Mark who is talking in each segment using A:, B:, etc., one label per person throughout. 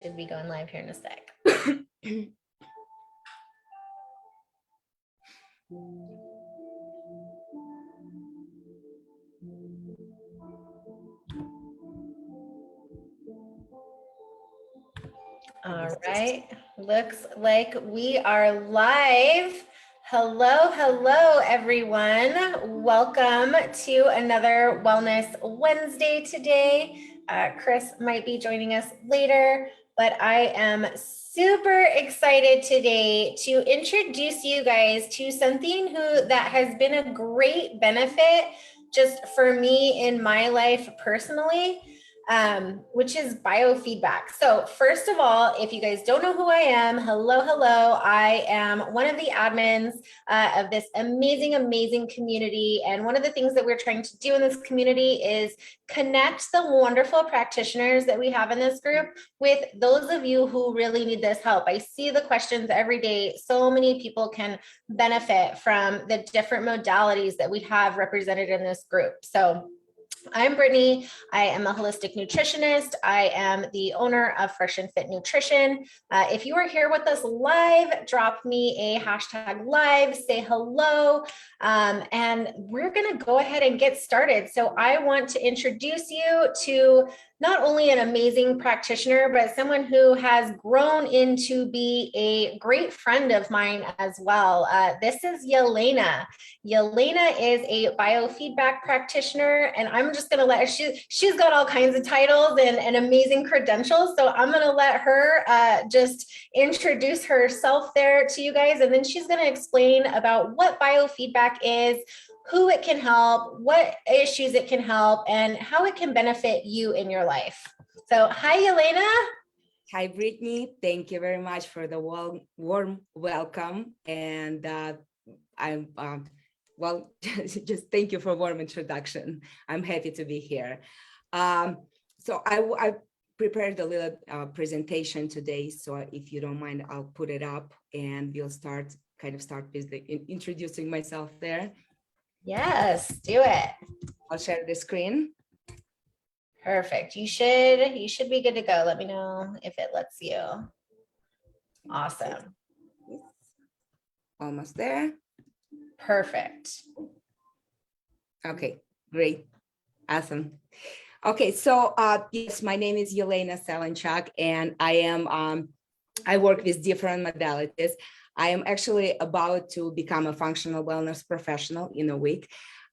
A: Should be going live here in a sec. All right, looks like we are live. Hello, hello, everyone. Welcome to another Wellness Wednesday today. Chris might be joining us later, but I am super excited today to introduce you guys to something that has been a great benefit just for me in my life personally. Which is biofeedback. So first of all, if you guys don't know who I am, hello, hello. I am one of the admins of this amazing community. And one of the things that we're trying to do in this community is connect the wonderful practitioners that we have in this group with those of you who really need this help. I see the questions every day. So many people can benefit from the different modalities that we have represented in this group. So I'm Brittany. I am a holistic nutritionist. I am the owner of Fresh and Fit Nutrition. If you are here with us live, drop me a hashtag live, say hello, and we're going to go ahead and get started. So I want to introduce you to not only an amazing practitioner, but someone who has grown into be a great friend of mine as well. This is Yelena. Yelena is a biofeedback practitioner, and I'm just going to let she's got all kinds of titles and amazing credentials. So I'm going to let her just introduce herself there to you guys. And then she's going to explain about what biofeedback is, who it can help, what issues it can help, and how it can benefit you in your life. So hi, Yelena.
B: Hi, Brittany. Thank you very much for the warm welcome. And well, just thank you for a warm introduction. I'm happy to be here. So I prepared a little presentation today. So if you don't mind, I'll put it up and we'll start with introducing myself there.
A: Yes, do it.
B: I'll share the screen.
A: Perfect. You should be good to go. Let me know if it lets you. Awesome.
B: Almost there. Perfect. Okay, great. Awesome. Okay, so yes, my name is Yelena Tselenchuk, and I work with different modalities. I am actually about to become a functional wellness professional in a week,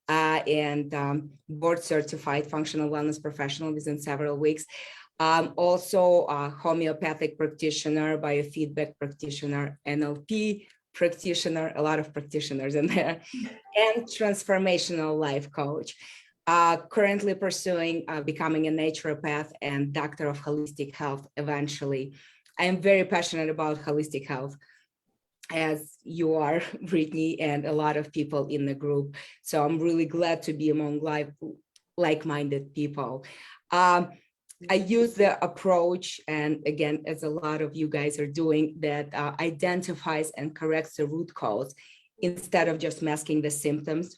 B: and board certified functional wellness professional within several weeks. Also a homeopathic practitioner, biofeedback practitioner, NLP practitioner, a lot of practitioners in there, and transformational life coach. Currently pursuing becoming a naturopath and doctor of holistic health eventually. I am very passionate about holistic health, as you are, Brittany, and a lot of people in the group. So I'm really glad to be among like-minded people. I use the approach, and again, as a lot of you guys are doing, that identifies and corrects the root cause instead of just masking the symptoms,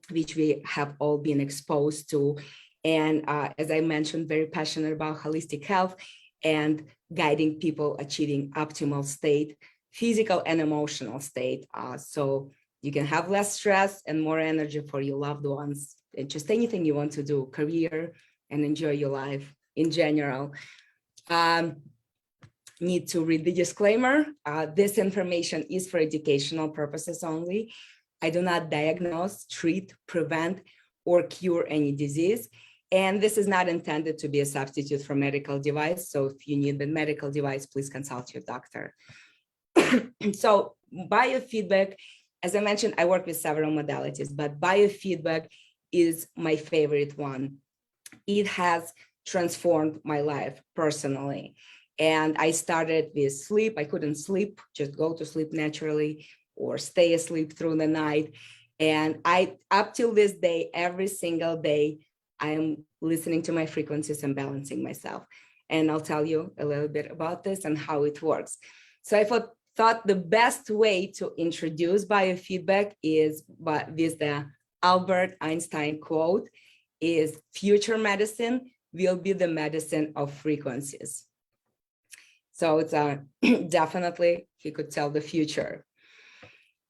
B: which we have all been exposed to. And as I mentioned, very passionate about holistic health and guiding people achieving optimal state, physical and emotional state, so you can have less stress and more energy for your loved ones, and just anything you want to do, career, and enjoy your life in general. Need to read the disclaimer. This information is for educational purposes only. I do not diagnose, treat, prevent, or cure any disease. And this is not intended to be a substitute for medical device. So if you need the medical device, please consult your doctor. So biofeedback, as I mentioned, I work with several modalities, but biofeedback is my favorite one. It has transformed my life personally. And I started with sleep. I couldn't sleep, just go to sleep naturally or stay asleep through the night. And up till this day, every single day, I am listening to my frequencies and balancing myself. And I'll tell you a little bit about this and how it works. So I thought the best way to introduce biofeedback is with the Albert Einstein quote, is future medicine will be the medicine of frequencies. So it's definitely, he could tell the future.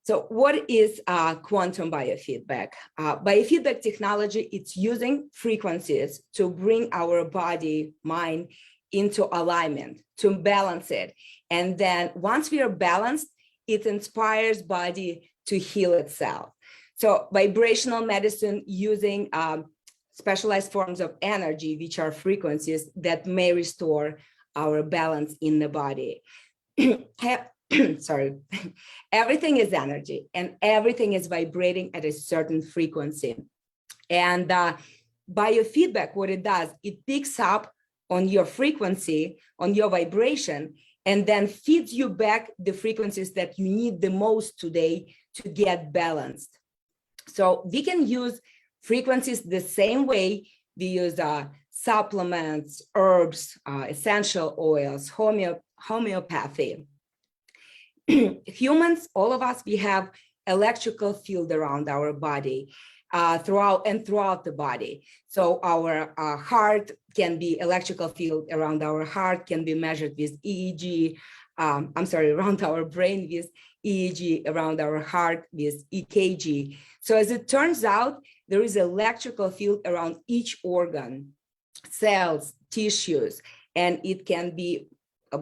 B: So what is quantum biofeedback? Biofeedback technology, it's using frequencies to bring our body, mind into alignment, to balance it. And then once we are balanced, it inspires body to heal itself. So vibrational medicine using specialized forms of energy, which are frequencies that may restore our balance in the body. Sorry, everything is energy and everything is vibrating at a certain frequency. And biofeedback, what it does, it picks up on your frequency, on your vibration, and then feeds you back the frequencies that you need the most today to get balanced. So we can use frequencies the same way we use supplements, herbs, essential oils, homeopathy. Humans, all of us, we have electrical field around our body, throughout the body. So our heart can be electrical field around our heart can be measured with EEG. Around our brain with EEG, around our heart with EKG. So as it turns out, there is electrical field around each organ, cells, tissues, and it can be,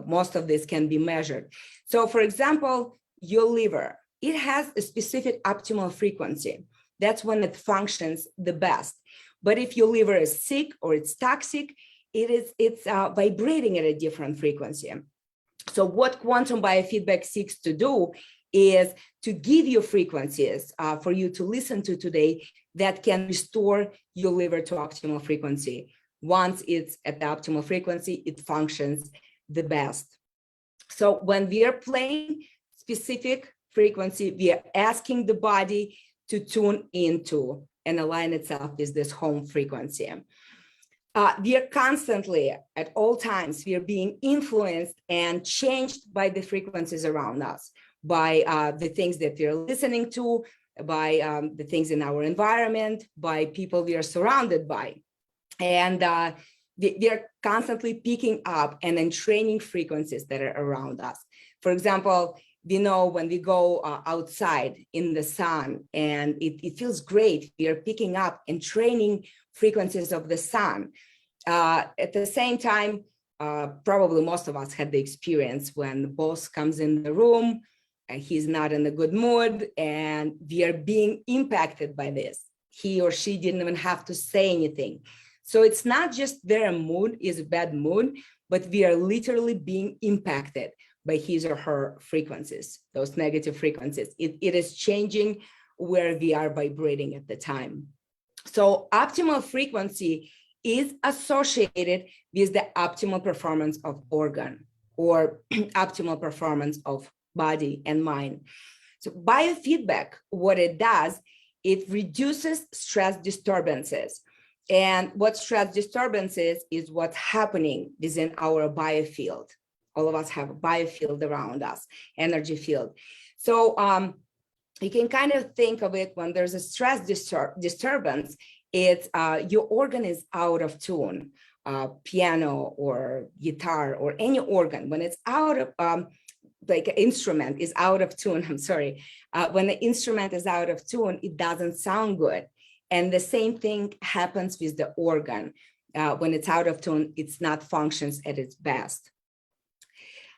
B: most of this can be measured. So for example, your liver, it has a specific optimal frequency. That's when it functions the best. But if your liver is sick or it's toxic, it's vibrating at a different frequency. So what quantum biofeedback seeks to do is to give you frequencies for you to listen to today that can restore your liver to optimal frequency. Once it's at the optimal frequency, it functions the best. So when we are playing specific frequency, we are asking the body to tune into and align itself with this home frequency. We are constantly, at all times, we are being influenced and changed by the frequencies around us, by the things that we are listening to, by the things in our environment, by people we are surrounded by. And we are constantly picking up and then training frequencies that are around us. For example, we know when we go outside in the sun and it feels great, we are picking up and training frequencies of the sun. At the same time, probably most of us had the experience when the boss comes in the room and he's not in a good mood and we are being impacted by this. He or she didn't even have to say anything. So it's not just their mood is a bad mood, but we are literally being impacted by his or her frequencies, those negative frequencies. It is changing where we are vibrating at the time. So optimal frequency is associated with the optimal performance of organ or optimal performance of body and mind. So biofeedback, what it does, it reduces stress disturbances. And what stress disturbances is what's happening within our biofield. All of us have a biofield around us, energy field. So you can kind of think of it when there's a stress disturbance, it's your organ is out of tune, piano or guitar or any organ, when it's out of, like an instrument is out of tune, when the instrument is out of tune, it doesn't sound good. And the same thing happens with the organ. When it's out of tune, it's not functions at its best.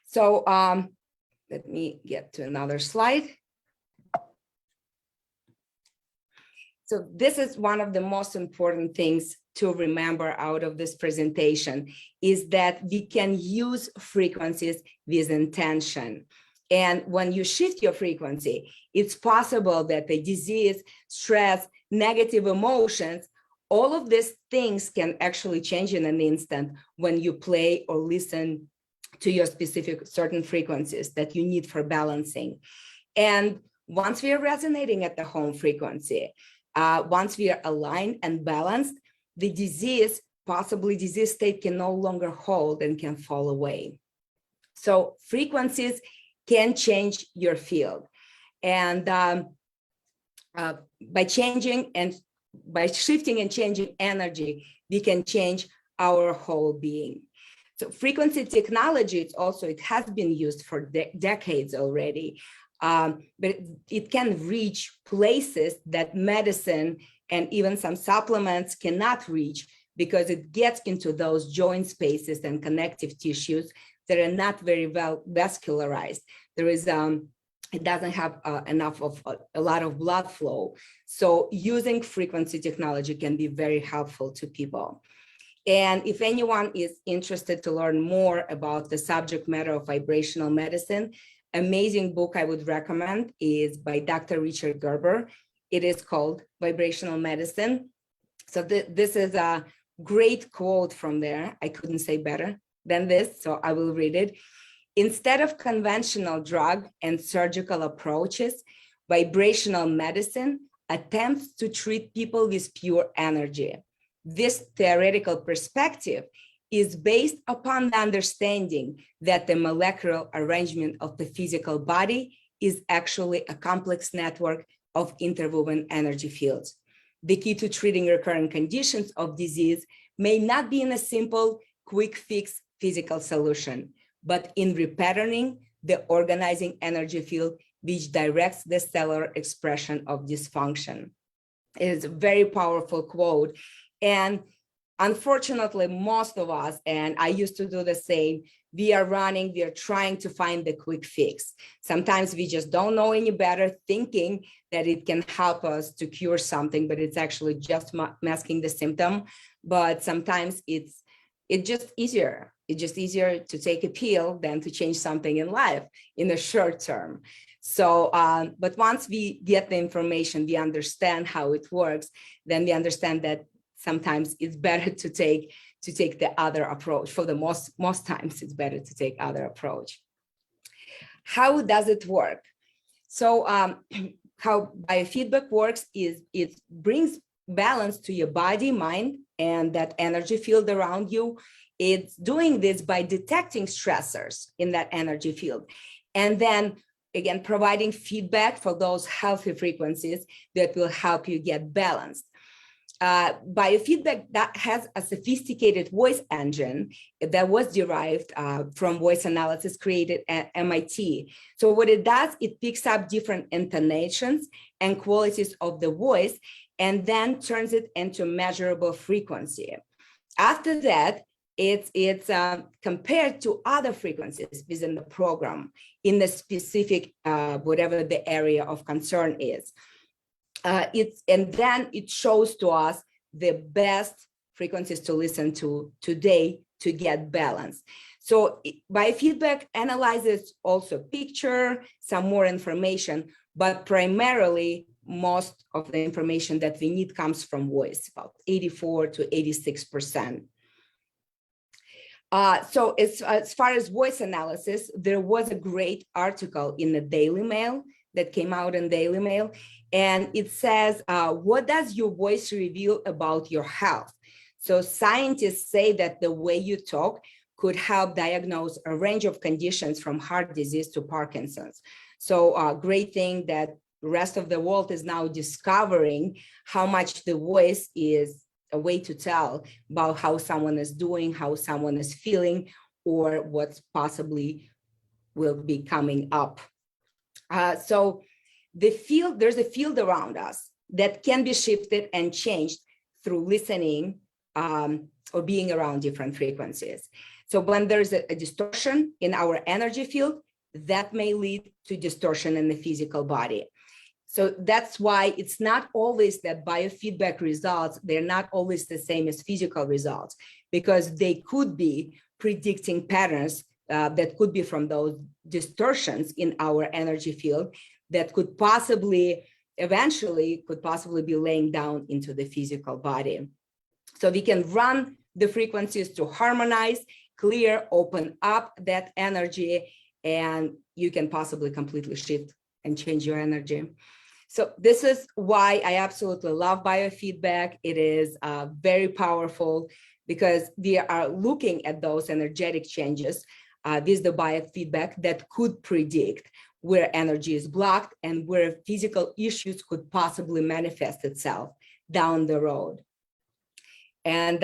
B: So let me get to another slide. So this is one of the most important things to remember out of this presentation is that we can use frequencies with intention. And when you shift your frequency, it's possible that the disease, stress, negative emotions, all of these things can actually change in an instant when you play or listen to your specific certain frequencies that you need for balancing. And once we are resonating at the home frequency, once we are aligned and balanced, the disease, possibly disease state can no longer hold and can fall away. So frequencies can change your field. And by changing and by shifting and changing energy, we can change our whole being. So frequency technology, it has been used for decades already, but it can reach places that medicine and even some supplements cannot reach, because it gets into those joint spaces and connective tissues that are not very well vascularized. It doesn't have enough of a lot of blood flow. So using frequency technology can be very helpful to people. And if anyone is interested to learn more about the subject matter of vibrational medicine, amazing book I would recommend is by Dr. Richard Gerber. It is called Vibrational Medicine. So this is a great quote from there. I couldn't say better than this, so I will read it. Instead of conventional drug and surgical approaches, vibrational medicine attempts to treat people with pure energy. This theoretical perspective is based upon the understanding that the molecular arrangement of the physical body is actually a complex network of interwoven energy fields. The key to treating recurrent conditions of disease may not be in a simple, quick fix physical solution, but in repatterning the organizing energy field which directs the cellular expression of dysfunction. It is a very powerful quote. And unfortunately, most of us, and I used to do the same, we are trying to find the quick fix. Sometimes we just don't know any better, thinking that it can help us to cure something, but it's actually just masking the symptom. But sometimes it's just easier. It's just easier to take a pill than to change something in life in the short term. So, but once we get the information, we understand how it works, then we understand that sometimes it's better to take the other approach. For the most times, it's better to take other approach. How does it work? So how biofeedback works is it brings balance to your body, mind, and that energy field around you. It's doing this by detecting stressors in that energy field. And then again, providing feedback for those healthy frequencies that will help you get balanced. Biofeedback that has a sophisticated voice engine that was derived from voice analysis created at MIT. So what it does, it picks up different intonations and qualities of the voice and then turns it into measurable frequency. After that, it's compared to other frequencies within the program in the specific, whatever the area of concern is. And then it shows to us the best frequencies to listen to today to get balance. So biofeedback analyzes also picture, some more information, but primarily most of the information that we need comes from voice, about 84 to 86%. So as far as voice analysis, there was a great article in the Daily Mail that came out in Daily Mail, and it says, what does your voice reveal about your health? So scientists say that the way you talk could help diagnose a range of conditions from heart disease to Parkinson's. So a great thing that the rest of the world is now discovering how much the voice is a way to tell about how someone is doing, how someone is feeling, or what possibly will be coming up. So there's a field around us that can be shifted and changed through listening or being around different frequencies. So when there's a distortion in our energy field, that may lead to distortion in the physical body. So that's why it's not always that biofeedback results, they're not always the same as physical results, because they could be predicting patterns that could be from those distortions in our energy field that could possibly, eventually, be laying down into the physical body. So we can run the frequencies to harmonize, clear, open up that energy, and you can possibly completely shift and change your energy. So this is why I absolutely love biofeedback. It is very powerful because we are looking at those energetic changes with the biofeedback that could predict where energy is blocked and where physical issues could possibly manifest itself down the road. And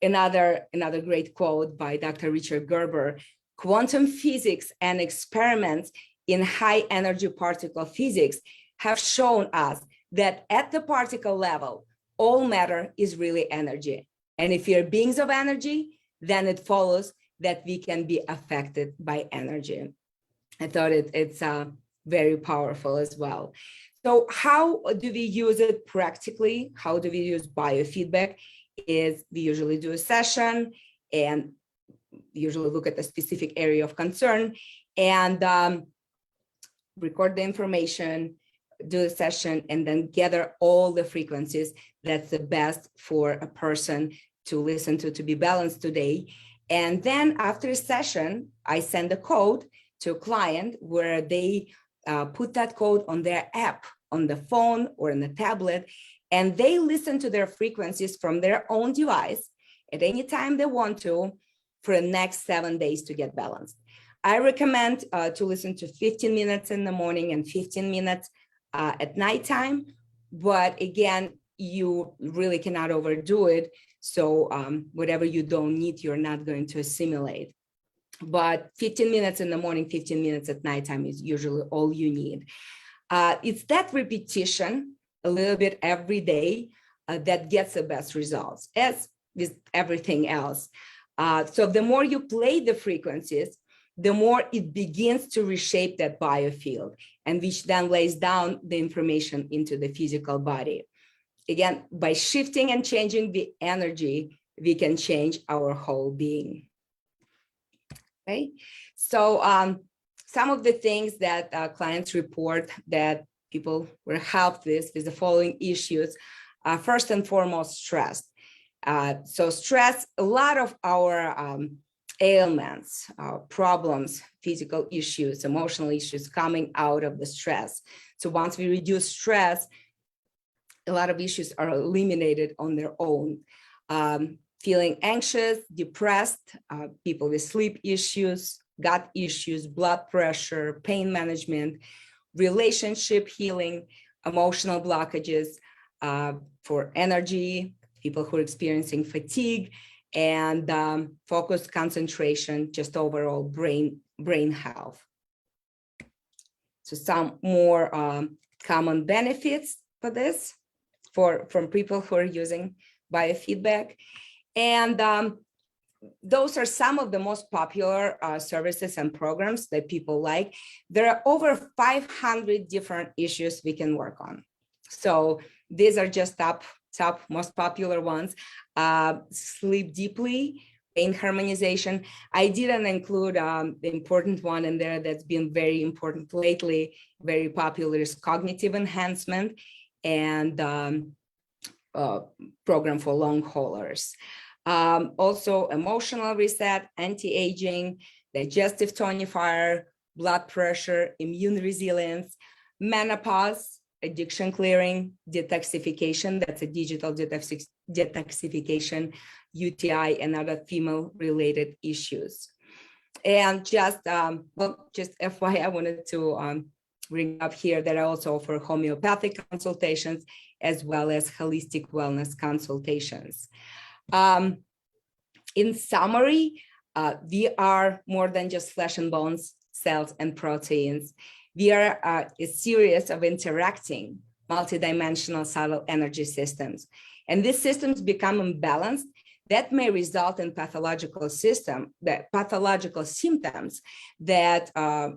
B: Another great quote by Dr. Richard Gerber: quantum physics and experiments in high energy particle physics have shown us that at the particle level, all matter is really energy. And if we are beings of energy, then it follows that we can be affected by energy. I thought it's very powerful as well. So how do we use it practically? How do we use biofeedback? Is we usually do a session and usually look at a specific area of concern and record the information, do the session, and then gather all the frequencies that's the best for a person to listen to be balanced today. And then after a session, I send a code to a client where they put that code on their app, on the phone or in the tablet, and they listen to their frequencies from their own device at any time they want to for the next 7 days to get balanced. I recommend to listen to 15 minutes in the morning and 15 minutes at nighttime, but again, you really cannot overdo it. So whatever you don't need, you're not going to assimilate. But 15 minutes in the morning, 15 minutes at nighttime is usually all you need. It's that repetition a little bit every day that gets the best results, as with everything else. So the more you play the frequencies, the more it begins to reshape that biofield, and which then lays down the information into the physical body. Again, by shifting and changing the energy, we can change our whole being. Okay, so some of the things that clients report that people were helped with is the following issues. First and foremost, stress. So stress, a lot of our ailments, problems, physical issues, emotional issues coming out of the stress. So once we reduce stress, a lot of issues are eliminated on their own. Feeling anxious, depressed, people with sleep issues, gut issues, blood pressure, pain management, relationship healing, emotional blockages, for energy, people who are experiencing fatigue, and focus, concentration, just overall brain health. So some more common benefits for this from people who are using biofeedback. And those are some of the most popular services and programs that people like. There are over 500 different issues we can work on. So these are just top most popular ones. Sleep deeply, pain harmonization. I didn't include the important one in there that's been very important lately, very popular, is cognitive enhancement and program for long haulers. Also emotional reset, anti-aging, digestive tonifier, blood pressure, immune resilience, menopause, addiction clearing, detoxification, that's a digital detoxification, UTI, and other female-related issues. And just FYI, I wanted to bring up here that I also offer homeopathic consultations as well as holistic wellness consultations. In summary, we are more than just flesh and bones, cells and proteins. We are a series of interacting multidimensional subtle energy systems. And these systems become imbalanced. That may result in pathological symptoms that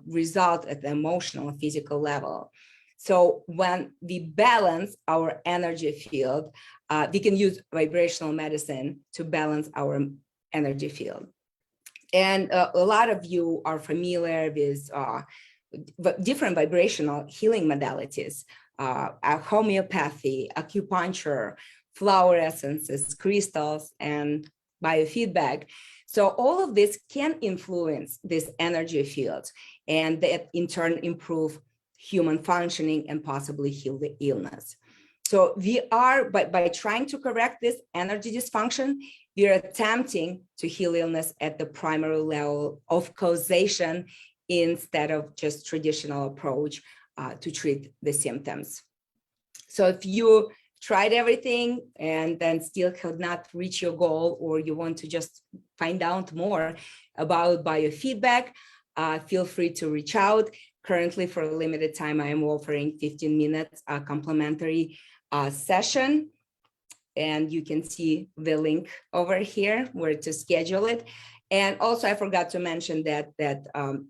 B: result at the emotional and physical level. So when we balance our energy field, we can use vibrational medicine to balance our energy field. And a lot of you are familiar with different vibrational healing modalities, homeopathy, acupuncture, flower essences, crystals, and biofeedback. So all of this can influence this energy field, and that in turn improve human functioning and possibly heal the illness. So we are, by trying to correct this energy dysfunction, we are attempting to heal illness at the primary level of causation instead of just traditional approach to treat the symptoms. So if you tried everything and then still could not reach your goal, or you want to just find out more about biofeedback, feel free to reach out. Currently, for a limited time, I am offering 15 minutes complimentary session. And you can see the link over here where to schedule it. And also, I forgot to mention that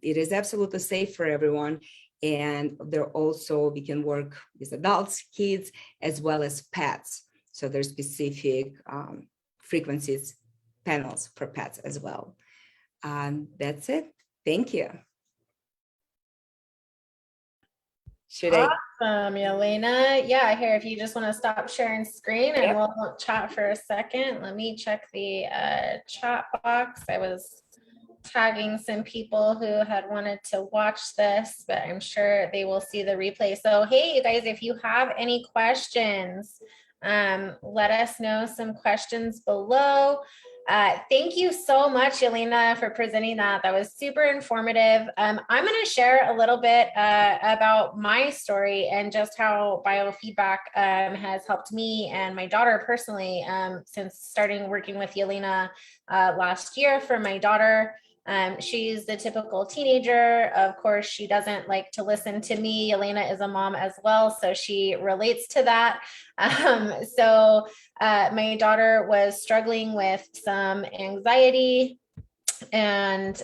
B: it is absolutely safe for everyone. And there also, we can work with adults, kids, as well as pets. So there's specific frequencies, panels for pets as well. That's it. Thank you. Should I?
A: Awesome, Yelena. Yeah, here, if you just want to stop sharing screen and
B: Yep.
A: we'll chat for a second. Let me check the chat box. I was tagging some people who had wanted to watch this, but I'm sure they will see the replay. So, hey, you guys, if you have any questions, let us know some questions below. Thank you so much, Yelena, for presenting that. That was super informative. I'm going to share a little bit about my story and just how biofeedback has helped me and my daughter personally since starting working with Yelena last year for my daughter. She's the typical teenager. Of course, she doesn't like to listen to me. Yelena is a mom as well, so she relates to that. My daughter was struggling with some anxiety and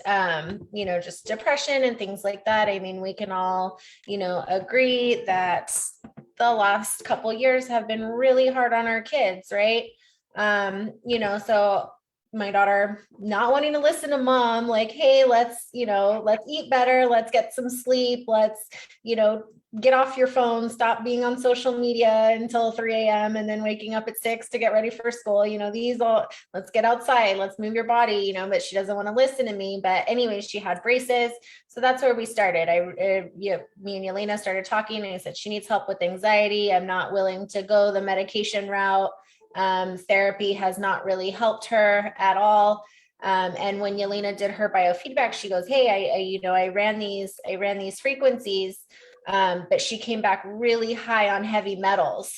A: just depression and things like that. I mean, we can all agree that the last couple years have been really hard on our kids, right? So my daughter not wanting to listen to mom, like, hey, let's eat better, let's get some sleep, let's get off your phone, stop being on social media until 3 a.m. and then waking up at 6 to get ready for school. Let's get outside, let's move your body, but she doesn't want to listen to me. But anyway, she had braces. So that's where we started. Me and Yelena started talking, and I said, she needs help with anxiety. I'm not willing to go the medication route. Therapy has not really helped her at all. And when Yelena did her biofeedback, she goes, hey, I ran these frequencies, but she came back really high on heavy metals.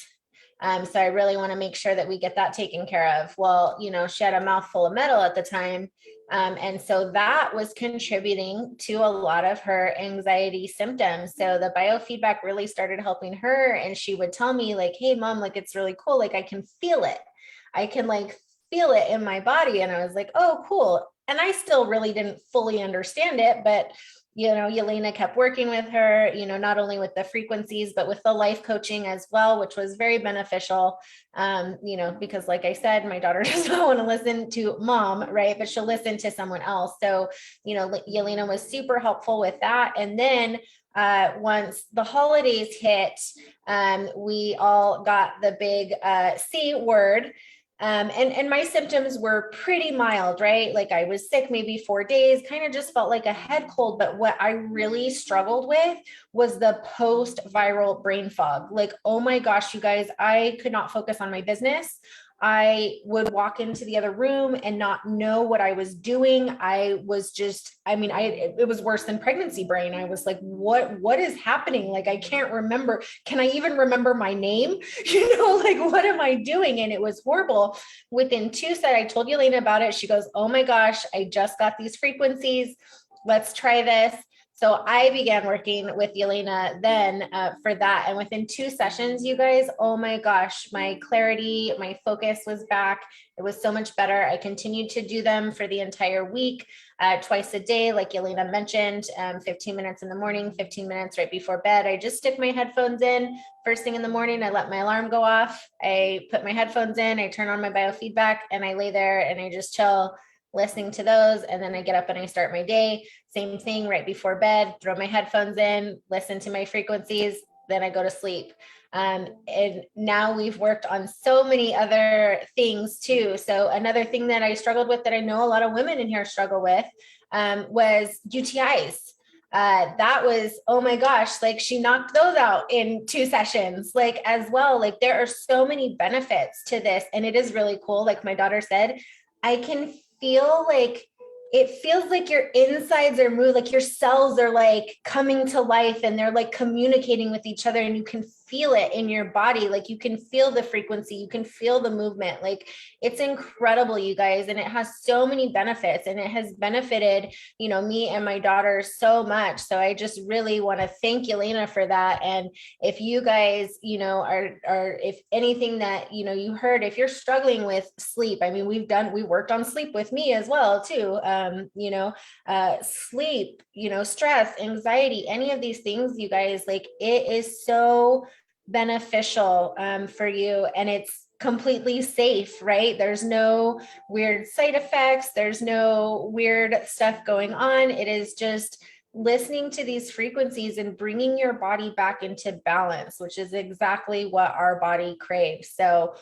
A: So I really want to make sure that we get that taken care of. Well, she had a mouthful of metal at the time. And so that was contributing to a lot of her anxiety symptoms. So the biofeedback really started helping her. And she would tell me like, hey, mom, like, it's really cool. Like, I can feel it. I can feel it in my body. And I was like, oh, cool. And I still really didn't fully understand it, but Yelena kept working with her, not only with the frequencies, but with the life coaching as well, which was very beneficial, because like I said, my daughter does not want to listen to mom, right? But she'll listen to someone else. So, Yelena was super helpful with that. And then once the holidays hit, we all got the big C word. And my symptoms were pretty mild, right? Like I was sick maybe 4 days, kind of just felt like a head cold. But what I really struggled with was the post-viral brain fog. Like, oh my gosh, you guys, I could not focus on my business. I would walk into the other room and not know what I was doing. It was worse than pregnancy brain. I was like, what is happening? Like, I can't remember. Can I even remember my name? What am I doing? And it was horrible. Within 2 seconds, I told Yelena about it. She goes, oh my gosh, I just got these frequencies. Let's try this. So I began working with Yelena then for that. And within 2 sessions, you guys, oh my gosh, my clarity, my focus was back. It was so much better. I continued to do them for the entire week, twice a day, like Yelena mentioned, 15 minutes in the morning, 15 minutes right before bed. I just stick my headphones in. First thing in the morning, I let my alarm go off. I put my headphones in, I turn on my biofeedback, and I lay there and I just chill, listening to those. And then I get up and I start my day. Same thing right before bed, throw my headphones in, listen to my frequencies, then I go to sleep. And now we've worked on so many other things too. So another thing that I struggled with that I know a lot of women in here struggle with was UTIs. That was, oh my gosh, like she knocked those out in 2 sessions, like as well. Like there are so many benefits to this. And it is really cool. Like my daughter said, I can feel like it feels like your insides are moving, like your cells are like coming to life and they're like communicating with each other and you can feel it in your body. Like you can feel the frequency, you can feel the movement. Like it's incredible, you guys. And it has so many benefits, and it has benefited, you know, me and my daughter so much. So I just really want to thank Yelena for that. And if you guys, you know, are if anything that, you know, you heard, if you're struggling with sleep, I mean, we worked on sleep with me as well too. You know, sleep, you know, stress, anxiety, any of these things, you guys, like it is so beneficial for you, and it's completely safe, right? There's no weird side effects. There's no weird stuff going on. It is just listening to these frequencies and bringing your body back into balance, which is exactly what our body craves. So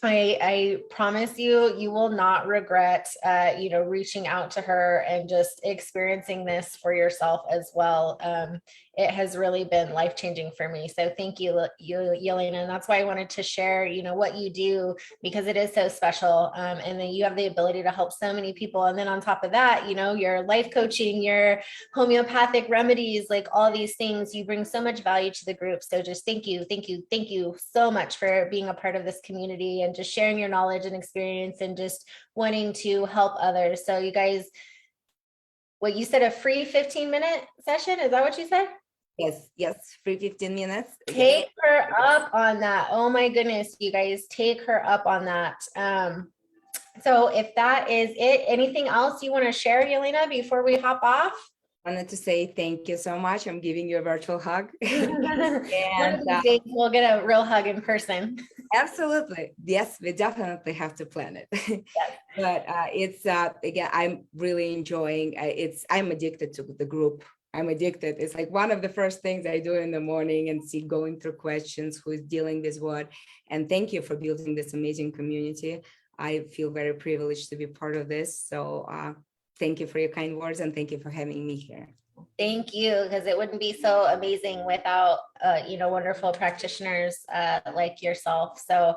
A: I promise you, you will not regret, you know, reaching out to her and just experiencing this for yourself as well. It has really been life-changing for me. So thank you, Yelena. And that's why I wanted to share, you know, what you do, because it is so special. And then you have the ability to help so many people. And then on top of that, you know, your life coaching, your homeopathic remedies, like all these things, you bring so much value to the group. So just thank you so much for being a part of this community and just sharing your knowledge and experience and just wanting to help others. So you guys, what you said, a free 15-minute session, is that what you said?
B: Yes, free 15 minutes.
A: Take her up on that. Oh my goodness, you guys, take her up on that. So if that is it, anything else you want to share, Yelena, before we hop off?
B: I wanted to say thank you so much. I'm giving you a virtual hug.
A: One of these days we'll get a real hug in person.
B: Absolutely. Yes, we definitely have to plan it.
A: Yes.
B: But it's again, I'm really enjoying I'm addicted to the group. I'm addicted. It's like one of the first things I do in the morning, and see going through questions, who is dealing with what. And thank you for building this amazing community. I feel very privileged to be part of this. So thank you for your kind words, and thank you for having me here.
A: Thank you, because it wouldn't be so amazing without, you know, wonderful practitioners like yourself. So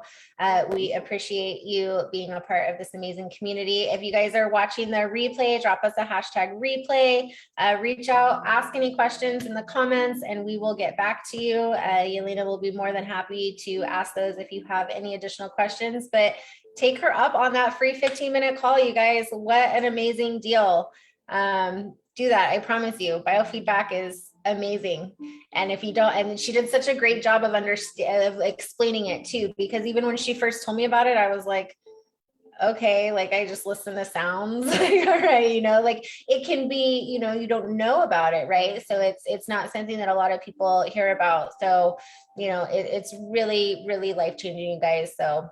A: we appreciate you being a part of this amazing community. If you guys are watching the replay, drop us a hashtag replay, reach out, ask any questions in the comments, and we will get back to you. Yelena will be more than happy to ask those if you have any additional questions, but take her up on that free 15-minute call, you guys. What an amazing deal. Do that. I promise you, biofeedback is amazing. And if you don't, and she did such a great job of explaining it too, because even when she first told me about it, I was like, okay, like I just listen to sounds. All right, you know, like it can be, you know, you don't know about it, right? So it's not something that a lot of people hear about. So, you know, it's really, really life-changing, you guys. So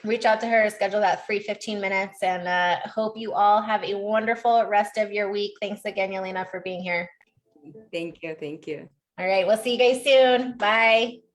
A: reach out to her, schedule that free 15 minutes, and hope you all have a wonderful rest of your week. Thanks again, Yelena, for being here.
B: Thank you.
A: All right, we'll see you guys soon. Bye.